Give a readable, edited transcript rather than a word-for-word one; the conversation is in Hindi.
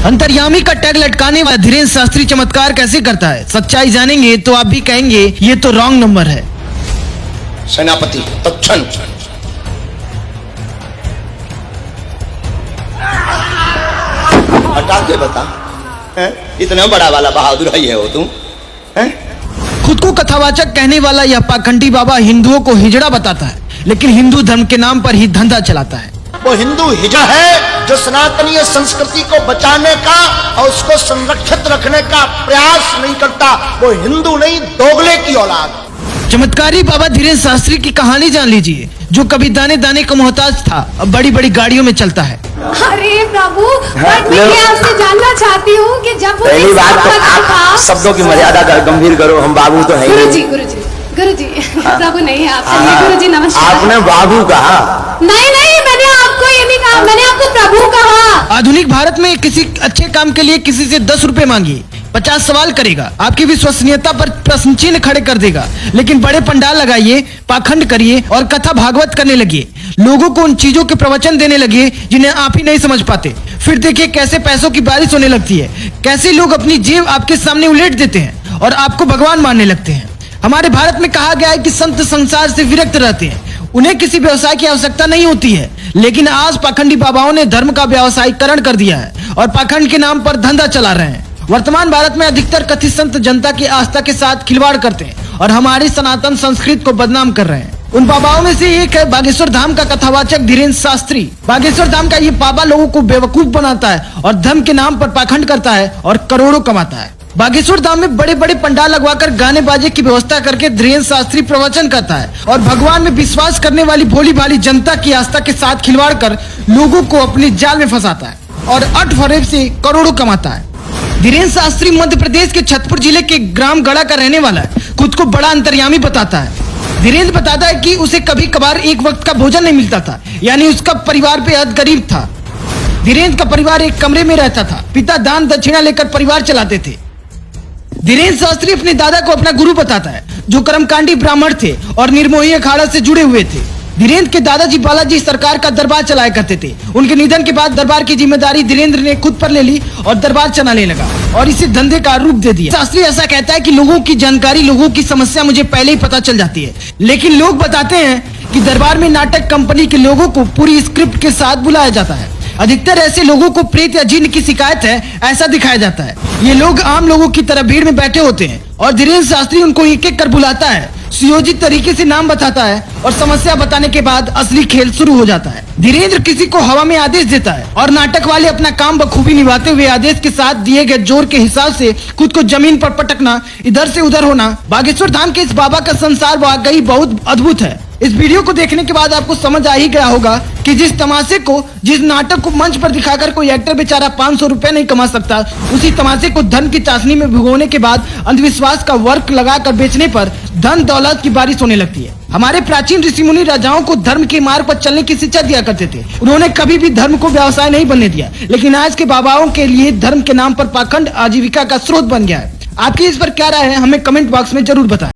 अंतर्यामी का टैग लटकाने वाला धीरेन्द्र शास्त्री चमत्कार कैसे करता है? सच्चाई जानेंगे तो आप भी कहेंगे ये तो रॉन्ग नंबर है। सेनापति तत्क्षण हटा के बता, इतना बड़ा वाला बहादुर है ये हो तुम? खुद को कथावाचक कहने वाला यह पाखंडी बाबा हिंदुओं को हिजड़ा बताता है, लेकिन हिंदू धर्म के नाम पर ही धंधा चलाता है। वो हिंदू हिजड़ा है जो सनातनीय संस्कृति को बचाने का और उसको संरक्षित रखने का प्रयास नहीं करता। वो हिंदू नहीं, दोगले की औलाद। चमत्कारी बाबा धीरेन्द्र शास्त्री की कहानी जान लीजिए, जो कभी दाने दाने का मोहताज था, अब बड़ी बड़ी गाड़ियों में चलता है। अरे प्रभु, मैं आपसे जानना चाहती हूँ कि जब वो पहली बात तो आप शब्दों की मर्यादा गंभीर करो, हम बाबू तो है गुरुजी प्रभु नहीं आपसे। गुरुजी नमस्कार। आपने बाबू कहा? नहीं, मैंने आपको ये नहीं कहा, मैंने आपको प्रभु कहा। आधुनिक भारत में किसी अच्छे काम के लिए किसी से 10 रुपए मांगिए, 50 सवाल करेगा, आपकी विश्वसनीयता पर प्रश्न चिन्ह खड़े कर देगा। लेकिन बड़े पंडाल लगाइए, पाखंड करिए और कथा भागवत करने लगिए, लोगों को उन चीजों के प्रवचन देने लगिए जिन्हें आप ही नहीं समझ पाते। फिर देखिए कैसे पैसों की बारिश होने लगती है, कैसे लोग अपनी जेब आपके सामने उलेट देते हैं और आपको भगवान मानने लगते हैं। हमारे भारत में कहा गया है कि संत संसार से विरक्त रहते हैं, उन्हें किसी व्यवसाय की आवश्यकता नहीं होती है। लेकिन आज पाखंडी बाबाओं ने धर्म का व्यवसायीकरण कर दिया है और पाखंड के नाम पर धंधा चला रहे हैं। वर्तमान भारत में अधिकतर कथित संत जनता की आस्था के साथ खिलवाड़ करते हैं और हमारी सनातन संस्कृति को बदनाम कर रहे हैं। उन बाबाओं में से एक है बागेश्वर धाम का कथावाचक धीरेन्द्र शास्त्री। बागेश्वर धाम का ये बाबा लोगों को बेवकूफ बनाता है और धर्म के नाम पर पाखंड करता है और करोड़ों कमाता है। बागेश्वर धाम में बड़े बड़े पंडाल लगवाकर गाने बाजे की व्यवस्था करके धीरेन्द्र शास्त्री प्रवचन करता है और भगवान में विश्वास करने वाली भोली भाली जनता की आस्था के साथ खिलवाड़ कर लोगों को अपने जाल में फंसाता है और अट फरेब से करोड़ों कमाता है। धीरेन्द्र शास्त्री मध्य प्रदेश के छतरपुर जिले के ग्राम गढ़ा का रहने वाला है। खुद को बड़ा अंतर्यामी बताता है। धीरेन्द्र बताता है कि उसे कभी कभार एक वक्त का भोजन नहीं मिलता था, यानी उसका परिवार बेहद गरीब था। धीरेन्द्र का परिवार एक कमरे में रहता था। पिता दान दक्षिणा लेकर परिवार चलाते थे। धीरेन्द्र शास्त्री अपने दादा को अपना गुरु बताता है, जो कर्मकांडी ब्राह्मण थे और निर्मोही अखाड़ा से जुड़े हुए थे। धीरेन्द्र के दादाजी बालाजी सरकार का दरबार चलाया करते थे। उनके निधन के बाद दरबार की जिम्मेदारी धीरेन्द्र ने खुद पर ले ली और दरबार चलाने लगा और इसे धंधे का रूप दे दिया। शास्त्री ऐसा कहता है कि लोगों की जानकारी, लोगों की समस्या मुझे पहले ही पता चल जाती है, लेकिन लोग बताते हैं कि दरबार में नाटक कंपनी के लोगों को पूरी स्क्रिप्ट के साथ बुलाया जाता है। अधिकतर ऐसे लोगों को प्रेत या जिन्न की शिकायत है, ऐसा दिखाया जाता है। ये लोग आम लोगों की तरह भीड़ में बैठे होते हैं और धीरेन्द्र शास्त्री उनको एक एक कर बुलाता है, सुयोजित तरीके से नाम बताता है और समस्या बताने के बाद असली खेल शुरू हो जाता है। धीरेन्द्र किसी को हवा में आदेश देता है और नाटक वाले अपना काम बखूबी निभाते हुए आदेश के साथ दिए गए जोर के हिसाब से खुद को जमीन पर पटकना, इधर से उधर होना। बागेश्वर धाम के इस बाबा का संसार वाकई बहुत अद्भुत है। इस वीडियो को देखने के बाद आपको समझ आ ही गया होगा कि जिस तमाशे को, जिस नाटक को मंच पर दिखाकर कोई एक्टर बेचारा 500 रुपए नहीं कमा सकता, उसी तमाशे को धन की चाशनी में भिगोने के बाद अंधविश्वास का वर्क लगाकर बेचने पर धन दौलत की बारिश होने लगती है। हमारे प्राचीन ऋषि मुनि राजाओं को धर्म के मार्ग पर चलने की शिक्षा दिया करते थे। उन्होंने कभी भी धर्म को व्यवसाय नहीं बनने दिया, लेकिन आज के बाबाओं के लिए धर्म के नाम पर पाखंड आजीविका का स्रोत बन गया है। आपकी इस पर क्या राय है, हमें कमेंट बॉक्स में जरूर बताएं।